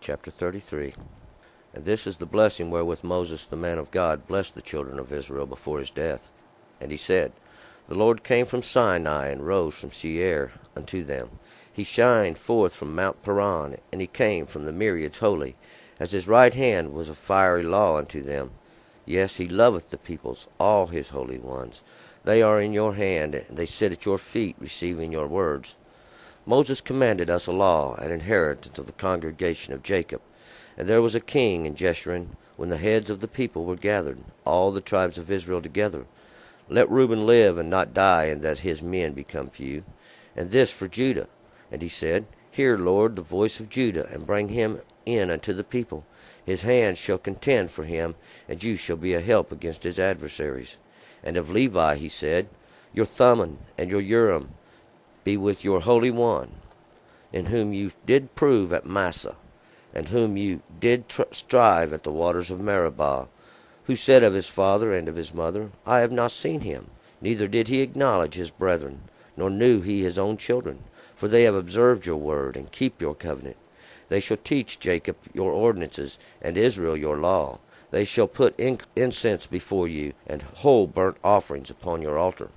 chapter 33. And this is the blessing wherewith Moses the man of God blessed the children of Israel before his death. And he said, The Lord came from Sinai, and rose from Seir unto them. He shined forth from Mount Paran, and he came from the myriads holy, as his right hand was a fiery law unto them. Yes, he loveth the peoples, all his holy ones. They are in your hand, and they sit at your feet, receiving your words. Moses commanded us a law, an inheritance of the congregation of Jacob. And there was a king in Jeshurun, when the heads of the people were gathered, all the tribes of Israel together. Let Reuben live and not die, and that his men become few. And this for Judah. And he said, Hear, Lord, the voice of Judah, and bring him in unto the people. His hands shall contend for him, and you shall be a help against his adversaries. And of Levi he said, Your Thummim and your Urim be with your Holy One, in whom you did prove at Massah, and whom you did strive at the waters of Meribah, who said of his father and of his mother, I have not seen him, neither did he acknowledge his brethren, nor knew he his own children. For they have observed your word, and keep your covenant. They shall teach Jacob your ordinances, and Israel your law. They shall put incense before you, and whole burnt offerings upon your altar.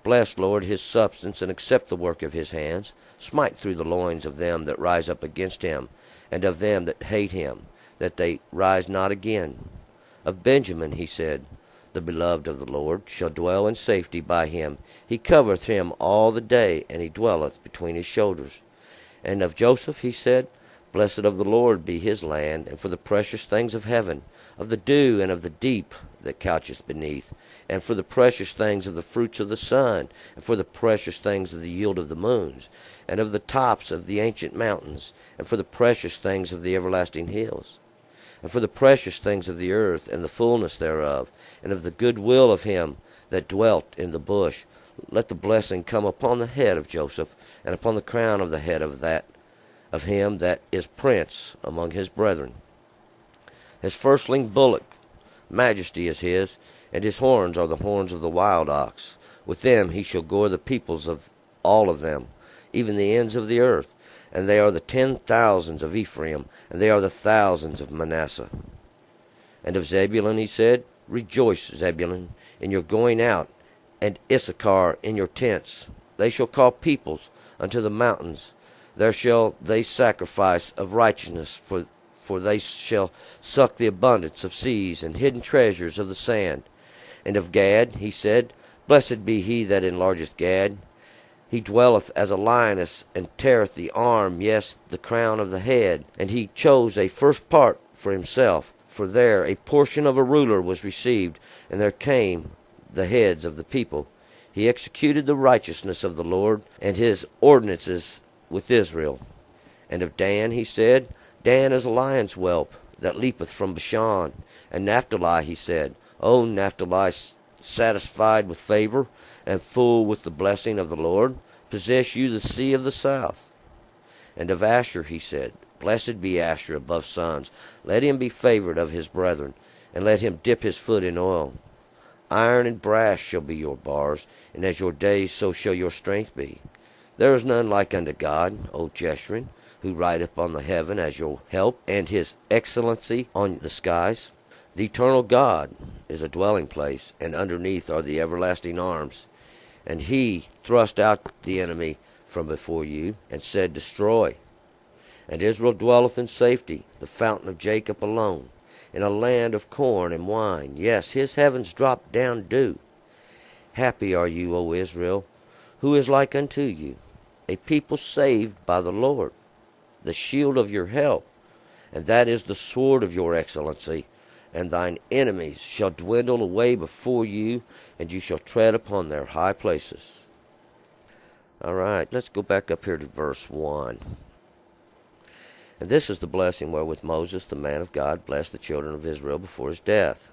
Bless, Lord, his substance, and accept the work of his hands. Smite through the loins of them that rise up against him, and of them that hate him, that they rise not again. Of Benjamin he said, The beloved of the Lord shall dwell in safety by him. He covereth him all the day, and he dwelleth between his shoulders. And of Joseph he said, Blessed of the Lord be his land, and for the precious things of heaven, of the dew and of the deep that coucheth beneath, and for the precious things of the fruits of the sun, and for the precious things of the yield of the moons, and of the tops of the ancient mountains, and for the precious things of the everlasting hills, and for the precious things of the earth, and the fullness thereof, and of the good will of him that dwelt in the bush. Let the blessing come upon the head of Joseph, and upon the crown of the head of him that is prince among his brethren. His firstling bullock, majesty is his, and his horns are the horns of the wild ox. With them he shall gore the peoples of all of them, even the ends of the earth. And they are the 10,000s of Ephraim, and they are the thousands of Manasseh. And of Zebulun he said, Rejoice, Zebulun, in your going out, and Issachar in your tents. They shall call peoples unto the mountains. There shall they sacrifice of righteousness, for they shall suck the abundance of seas, and hidden treasures of the sand. And of Gad he said, Blessed be he that enlargeth Gad. He dwelleth as a lioness, and teareth the arm, yes, the crown of the head. And he chose a first part for himself, for there a portion of a ruler was received, and there came the heads of the people. He executed the righteousness of the Lord, and his ordinances with Israel. And of Dan he said, Dan is a lion's whelp, that leapeth from Bashan. And Naphtali he said, O Naphtali, satisfied with favor, and full with the blessing of the Lord, possess you the sea of the south. And of Asher he said, Blessed be Asher above sons, let him be favored of his brethren, and let him dip his foot in oil. Iron and brass shall be your bars, and as your days so shall your strength be. There is none like unto God, O Jeshurun, who rideth on the heaven as your help, and his excellency on the skies. The eternal God is a dwelling place, and underneath are the everlasting arms. And he thrust out the enemy from before you, and said, Destroy. And Israel dwelleth in safety, the fountain of Jacob alone, in a land of corn and wine. Yes, his heavens drop down dew. Happy are you, O Israel, who is like unto you, a people saved by the Lord, the shield of your help, and that is the sword of your excellency. And thine enemies shall dwindle away before you, and you shall tread upon their high places. All right, let's go back up here to verse 1. And this is the blessing wherewith Moses, the man of God, blessed the children of Israel before his death.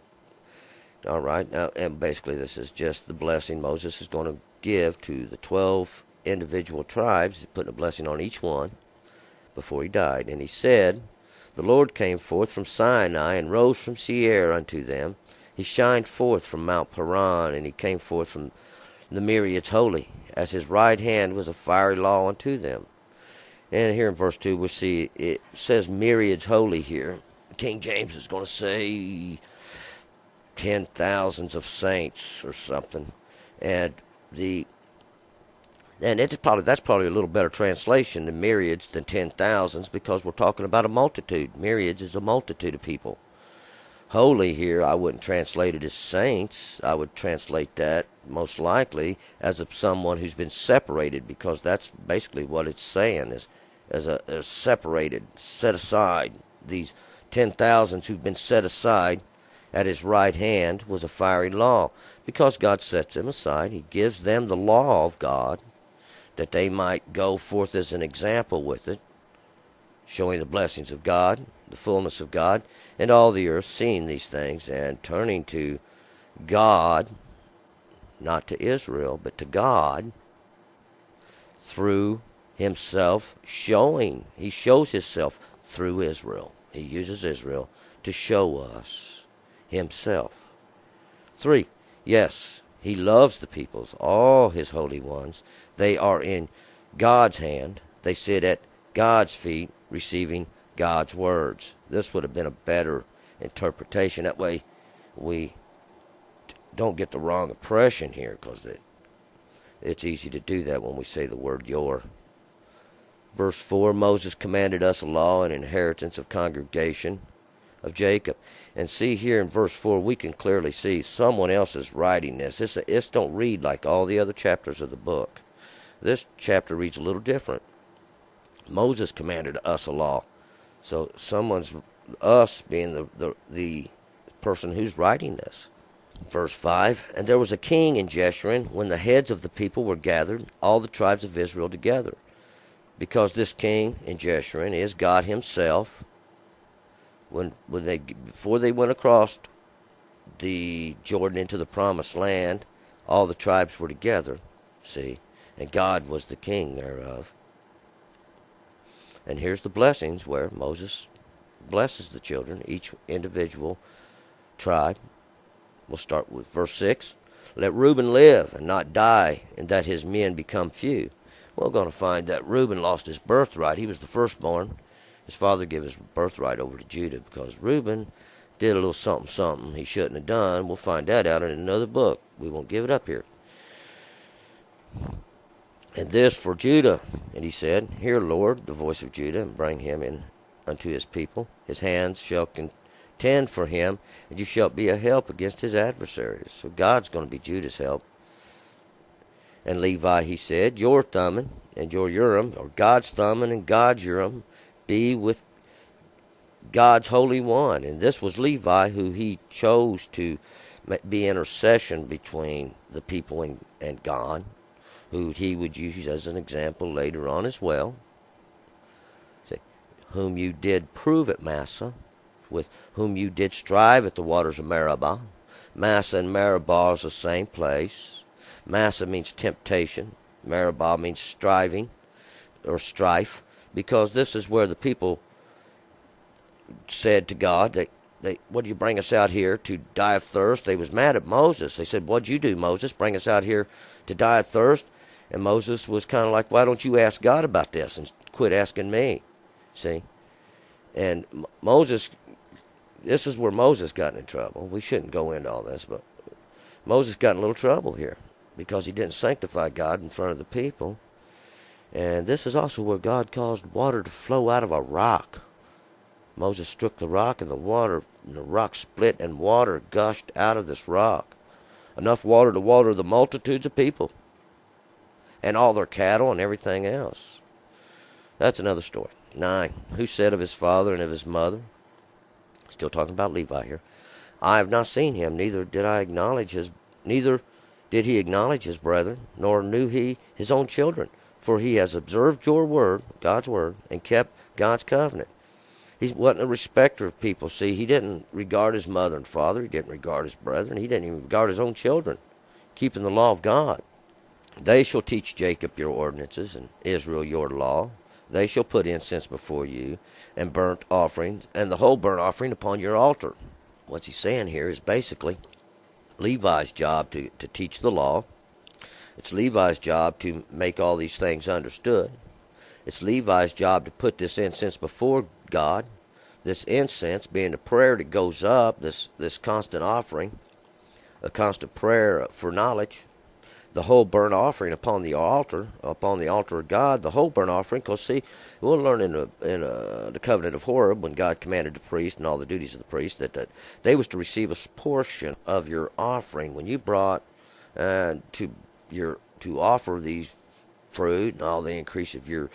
All right, now, and basically this is just the blessing Moses is going to give to the 12 individual tribes. He's putting a blessing on each one before he died. And he said, The Lord came forth from Sinai, and rose from Seir unto them. He shined forth from Mount Paran, and he came forth from the myriads holy, as his right hand was a fiery law unto them. And here in verse 2 we see it says myriads holy here. King James is going to say 10,000s of saints or something. And that's probably a little better translation than myriads than 10,000s, because we're talking about a multitude. Myriads is a multitude of people. Holy here, I wouldn't translate it as saints. I would translate that most likely as someone who's been separated, because that's basically what it's saying, is as separated, set aside. These 10,000s who've been set aside at his right hand was a fiery law, because God sets them aside. He gives them the law of God, that they might go forth as an example with it, showing the blessings of God, the fullness of God, and all the earth seeing these things and turning to God, not to Israel, but to God, through himself showing. He shows himself through Israel. He uses Israel to show us himself. 3, yes, he loves the peoples, all his holy ones. They are in God's hand. They sit at God's feet, receiving God's words. This would have been a better interpretation. That way we don't get the wrong impression here, because it's easy to do that when we say the word your. Verse 4, Moses commanded us a law and inheritance of congregation of Jacob. And see here in verse 4, we can clearly see someone else is writing this. This don't read like all the other chapters of the book. This chapter reads a little different. Moses commanded us a law. So someone's, us being the person who's writing this. Verse 5, and there was a king in Jeshurun when the heads of the people were gathered, all the tribes of Israel together. Because this king in Jeshurun is God himself. Before they went across the Jordan into the promised land, all the tribes were together, see, and God was the king thereof. And here's the blessings where Moses blesses the children, each individual tribe. We'll start with verse 6. Let Reuben live and not die, and that his men become few. We're going to find that Reuben lost his birthright. He was the firstborn. His father gave his birthright over to Judah, because Reuben did a little something he shouldn't have done. We'll find that out in another book. We won't give it up here. And this for Judah. And he said, Hear, Lord, the voice of Judah, and bring him in unto his people. His hands shall contend for him, and you shall be a help against his adversaries. So God's going to be Judah's help. And Levi, he said, Your Thummim and your Urim, or God's Thummim and God's Urim, be with God's Holy One. And this was Levi, who he chose to be intercession between the people and God, who he would use as an example later on as well. Say, whom you did prove at Massah, with whom you did strive at the waters of Meribah. Massah and Meribah is the same place. Massah means temptation. Meribah means striving or strife, because this is where the people said to God, what do you bring us out here to die of thirst? They was mad at Moses. They said, what'd you do, Moses? Bring us out here to die of thirst? And Moses was kind of like, why don't you ask God about this and quit asking me? See? And Moses, this is where Moses got in trouble. We shouldn't go into all this, but Moses got in a little trouble here because he didn't sanctify God in front of the people. And this is also where God caused water to flow out of a rock. Moses struck the rock, and the rock split, and water gushed out of this rock. Enough water to water the multitudes of people and all their cattle and everything else. That's another story. 9. Who said of his father and of his mother? Still talking about Levi here. I have not seen him, neither did he acknowledge his brethren, nor knew he his own children. For he has observed your word, God's word, and kept God's covenant. He wasn't a respecter of people. See, he didn't regard his mother and father. He didn't regard his brethren. He didn't even regard his own children, keeping the law of God. They shall teach Jacob your ordinances, and Israel your law. They shall put incense before you, and burnt offerings, and the whole burnt offering upon your altar. What he's saying here is basically Levi's job to teach the law. It's Levi's job to make all these things understood. It's Levi's job to put this incense before God. This incense being the prayer that goes up, this constant offering, a constant prayer for knowledge. The whole burnt offering upon the altar of God, the whole burnt offering. Because see, we'll learn in the covenant of Horeb, when God commanded the priest and all the duties of the priest that they was to receive a portion of your offering when you brought to offer these fruit and all the increase of your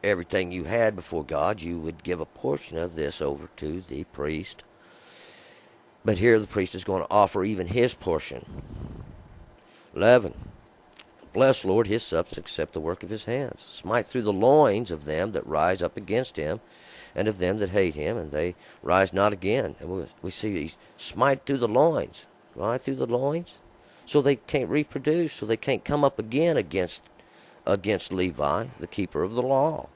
everything you had before God. You would give a portion of this over to the priest. But here the priest is going to offer even his portion. 11. Bless, Lord, his substance, except the work of his hands. Smite through the loins of them that rise up against him, and of them that hate him, and they rise not again. And we see he smite through the loins, right through the loins, so they can't reproduce, so they can't come up again against Levi, the keeper of the law.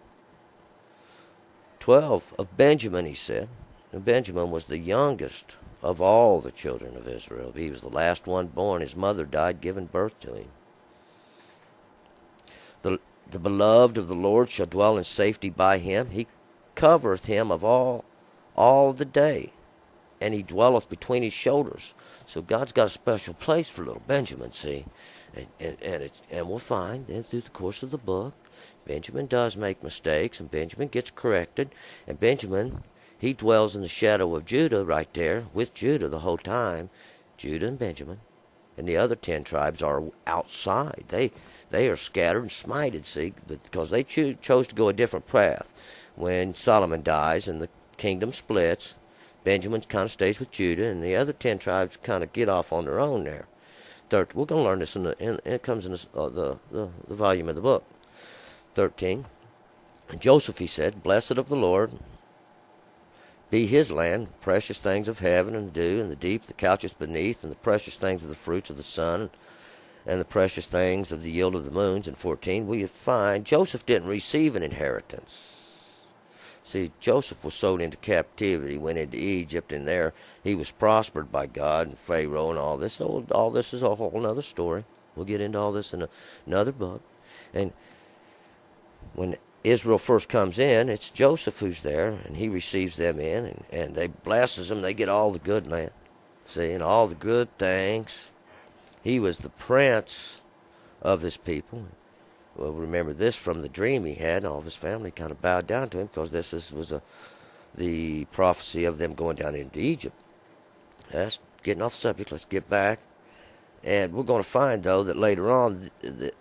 12. Of Benjamin, he said. And Benjamin was the youngest of all the children of Israel. He was the last one born. His mother died giving birth to him. The beloved of the Lord shall dwell in safety by him. He covereth him of all the day, and he dwelleth between his shoulders. So God's got a special place for little Benjamin, see? And we'll find through the course of the book, Benjamin does make mistakes, and Benjamin gets corrected, and Benjamin, he dwells in the shadow of Judah right there, with Judah the whole time, Judah and Benjamin. And the other 10 tribes are outside. They are scattered and smited, see, because they chose to go a different path. When Solomon dies and the kingdom splits, Benjamin kind of stays with Judah, and the other 10 tribes kind of get off on their own there. We're going to learn this, it comes in the volume of the book. 13. And Joseph, he said, blessed of the Lord be his land, precious things of heaven and the dew and the deep, the couches beneath, and the precious things of the fruits of the sun, and the precious things of the yield of the moons. And 14, we find Joseph didn't receive an inheritance. See, Joseph was sold into captivity, went into Egypt, and there he was prospered by God and Pharaoh and all this. So all this is a whole other story. We'll get into all this in another book. And when Israel first comes in, it's Joseph who's there, and he receives them in, and they blesses them. They get all the good land, see, and all the good things. He was the prince of this people. Well, remember this from the dream he had. All of his family kind of bowed down to him because this was the prophecy of them going down into Egypt. That's getting off subject. Let's get back. And we're going to find, though, that later on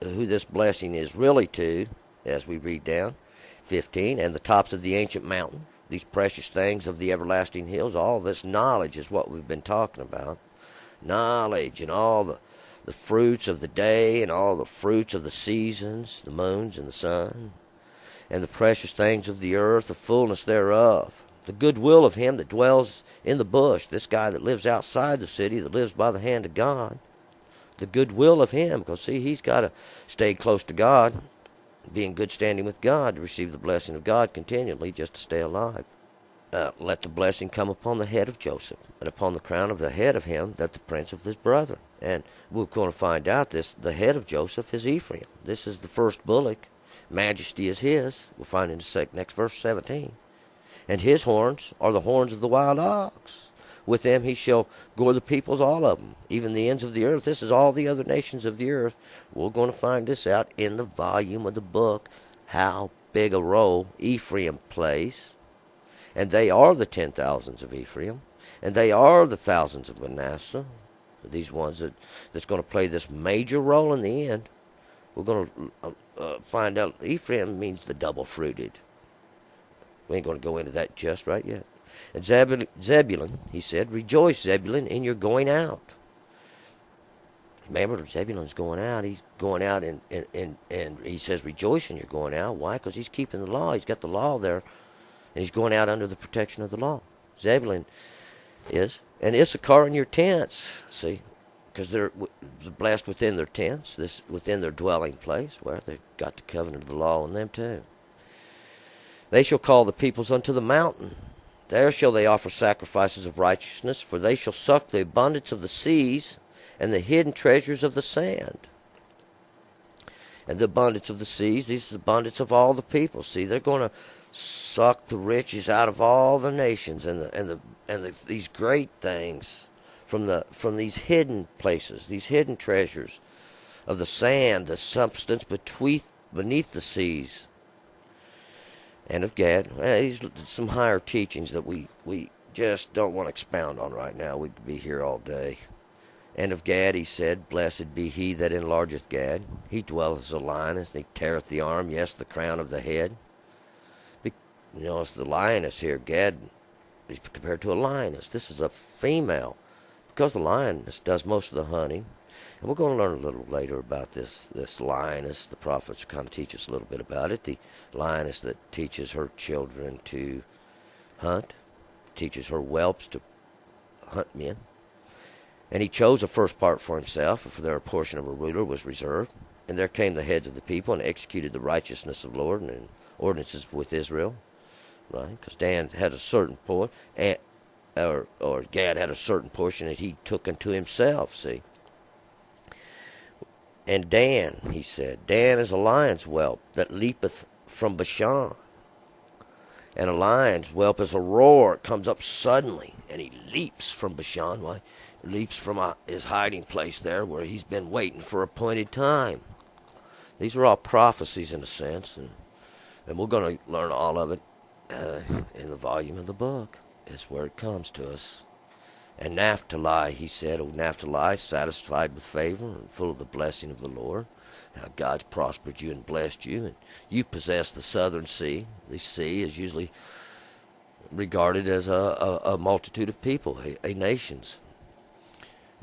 who this blessing is really to, as we read down, 15, and the tops of the ancient mountain, these precious things of the everlasting hills, all this knowledge is what we've been talking about. Knowledge and all the fruits of the day and all the fruits of the seasons, the moons and the sun, and the precious things of the earth, the fullness thereof, the goodwill of him that dwells in the bush, this guy that lives outside the city, that lives by the hand of God, the goodwill of him, because see, he's got to stay close to God, be in good standing with God to receive the blessing of God continually, just to stay alive. Let the blessing come upon the head of Joseph, and upon the crown of the head of him that the prince of his brother. And we're going to find out the head of Joseph is Ephraim. This is the first bullock. Majesty is his. We'll find in the next verse 17. And his horns are the horns of the wild ox. With them he shall gore the peoples, all of them, even the ends of the earth. This is all the other nations of the earth. We're going to find this out in the volume of the book, how big a role Ephraim plays. And they are the 10,000s of Ephraim, and they are the thousands of Manasseh. These ones that's going to play this major role in the end. We're going to find out Ephraim means the double-fruited. We ain't going to go into that just right yet. And Zebulun, he said, rejoice, Zebulun, in your going out. Remember, Zebulun's going out. He's going out, and he says, rejoice in your going out. Why? Because he's keeping the law. He's got the law there, and he's going out under the protection of the law. Zebulun is. And Issachar in your tents, see, because they're blessed within their tents, this within their dwelling place, where they've got the covenant of the law in them too. They shall call the peoples unto the mountain. There shall they offer sacrifices of righteousness, for they shall suck the abundance of the seas and the hidden treasures of the sand. And the abundance of the seas, this is the abundance of all the people. See, they're going to suck the riches out of all the nations and these great things from these hidden places, these hidden treasures of the sand, the substance beneath the seas. And of Gad, these some higher teachings that we just don't want to expound on right now. We could be here all day. And of Gad he said, Blessed be he that enlargeth Gad. He dwelleth as a lioness, and he teareth the arm, yes, the crown of the head. You know, it's the lioness here. Gad is compared to a lioness. This is a female, because the lioness does most of the hunting. And we're going to learn a little later about this lioness. The prophets kind of teach us a little bit about it. The lioness that teaches her children to hunt, teaches her whelps to hunt men. And he chose a first part for himself, for there a portion of a ruler was reserved. And there came the heads of the people and executed the righteousness of the Lord and ordinances with Israel. Right? Because Dan had a certain portion, or Gad had a certain portion that he took unto himself, see. And Dan, he said, Dan is a lion's whelp that leapeth from Bashan. And a lion's whelp is a roar. It comes up suddenly, and he leaps from Bashan. Why? He leaps from his hiding place there where he's been waiting for appointed time. These are all prophecies in a sense, and we're going to learn all of it in the volume of the book. It's where it comes to us. And Naphtali, he said, O Naphtali, satisfied with favor and full of the blessing of the Lord. How God's prospered you and blessed you, and you possess the southern sea. The sea is usually regarded as a multitude of people, a nations.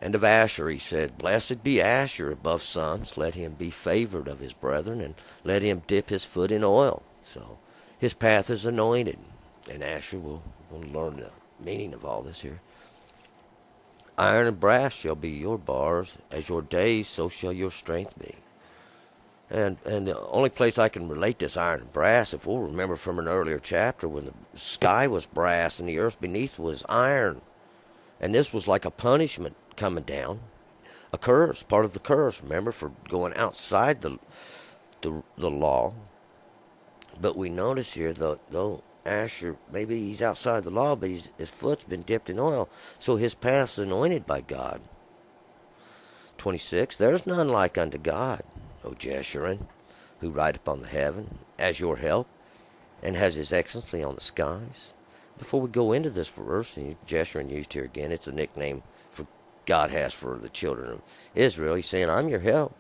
And of Asher he said, Blessed be Asher above sons, let him be favored of his brethren, and let him dip his foot in oil. So his path is anointed. And Asher, we'll learn the meaning of all this here. Iron and brass shall be your bars. As your days, so shall your strength be. And the only place I can relate this iron and brass, if we'll remember from an earlier chapter, when the sky was brass and the earth beneath was iron. And this was like a punishment coming down. A curse, part of the curse, remember, for going outside the law. But we notice here, though Asher, maybe he's outside the law, but his foot's been dipped in oil, so his path's anointed by God. 26, There's none like unto God, O Jeshurun, who rideth upon the heaven, as your help, and has his excellency on the skies. Before we go into this verse, Jeshurun used here again, it's a nickname for God has for the children of Israel. He's saying, I'm your help.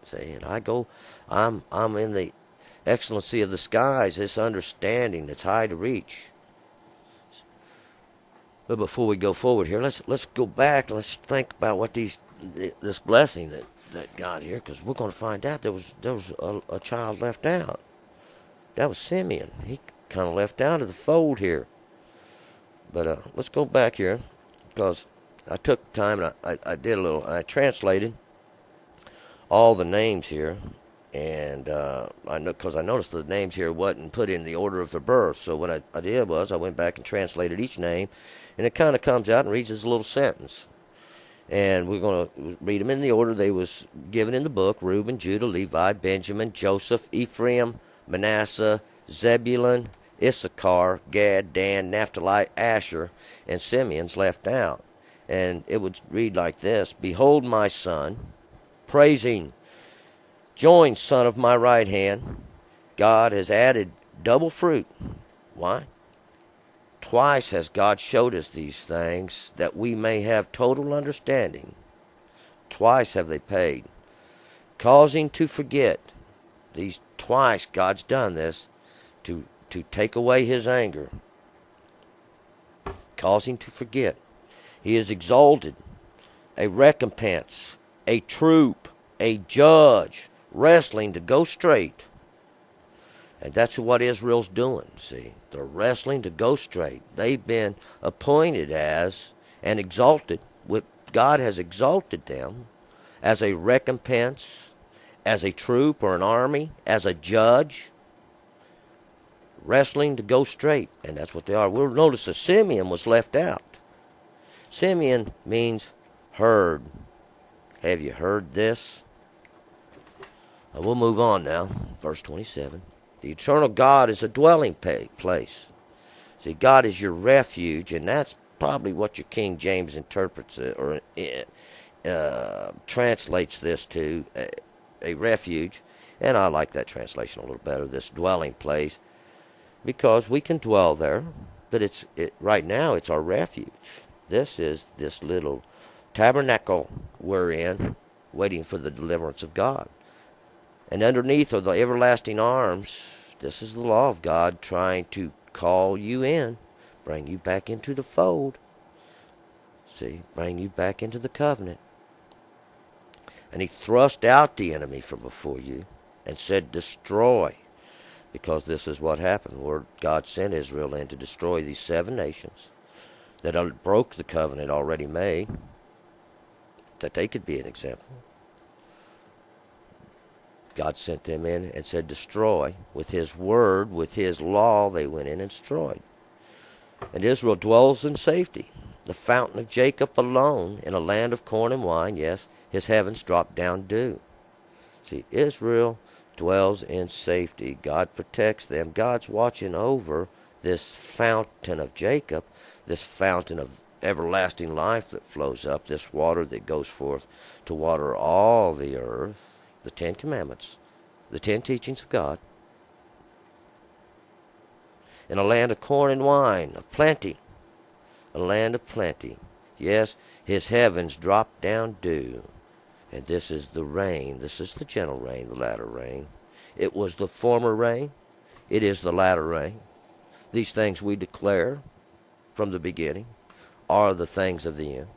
Saying, I'm in the excellency of the skies, this understanding that's high to reach. But before we go forward here, let's go back. Let's think about what this blessing that got here, because we're going to find out there was a child left out. That was Simeon. He kind of left out of the fold here. But let's go back here, because I took time and I translated all the names here. And I know, because I noticed the names here wasn't put in the order of their birth. So what I did was I went back and translated each name, and it kind of comes out and reads as a little sentence. And we're going to read them in the order they was given in the book: Reuben, Judah, Levi, Benjamin, Joseph, Ephraim, Manasseh, Zebulun, Issachar, Gad, Dan, Naphtali, Asher, and Simeon's left out. And it would read like this: Behold my son, praising. Join, son of my right hand. God has added double fruit. Why? Twice has God showed us these things, that we may have total understanding. Twice have they paid, causing to forget. These twice God's done this to take away his anger, causing to forget. He is exalted, a recompense, a troop, a judge, wrestling to go straight. And that's what Israel's doing, see. They're wrestling to go straight. They've been appointed as and exalted. God has exalted them as a recompense, as a troop or an army, as a judge. Wrestling to go straight. And that's what they are. We'll notice that Simeon was left out. Simeon means heard. Have you heard this? We'll move on now. Verse 27. The eternal God is a dwelling place. See, God is your refuge, and that's probably what your King James interprets it, or translates this to, a refuge. And I like that translation a little better, this dwelling place, because we can dwell there, but right now it's our refuge. This is this little tabernacle we're in, waiting for the deliverance of God. And underneath are the everlasting arms. This is the law of God trying to call you in, bring you back into the fold. See, bring you back into the covenant. And he thrust out the enemy from before you and said, destroy. Because this is what happened, where God sent Israel in to destroy these 7 nations that broke the covenant already made, that they could be an example. God sent them in and said, destroy. With his word, with his law, they went in and destroyed. And Israel dwells in safety. The fountain of Jacob alone, in a land of corn and wine, yes, his heavens drop down dew. See, Israel dwells in safety. God protects them. God's watching over this fountain of Jacob, this fountain of everlasting life that flows up, this water that goes forth to water all the earth, the 10 Commandments, the 10 teachings of God, in a land of corn and wine, of plenty, a land of plenty. Yes, his heavens drop down dew. And this is the rain. This is the gentle rain, the latter rain. It was the former rain. It is the latter rain. These things we declare from the beginning are the things of the end.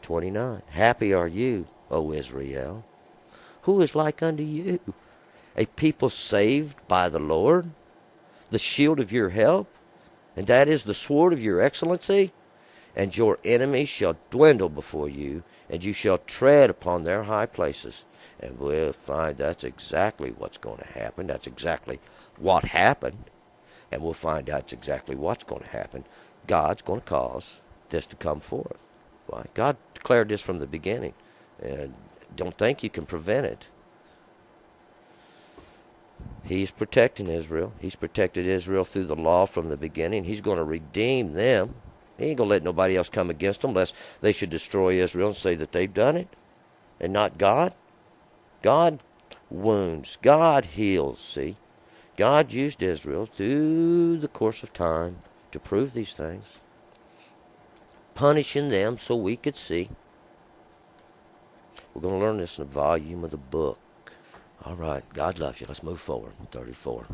29. Happy are you, O Israel. Who is like unto you? A people saved by the Lord, the shield of your help, and that is the sword of your excellency. And your enemies shall dwindle before you, and you shall tread upon their high places. And we'll find that's exactly what's going to happen. That's exactly what happened. And we'll find out exactly what's going to happen. God's going to cause this to come forth. Why? God declared this from the beginning. And don't think you can prevent it. He's protecting Israel. He's protected Israel through the law from the beginning. He's going to redeem them. He ain't going to let nobody else come against them unless they should destroy Israel and say that they've done it and not God. God wounds. God heals, see. God used Israel through the course of time to prove these things, punishing them so we could see. We're going to learn this in the volume of the book. All right. God loves you. Let's move forward. 34.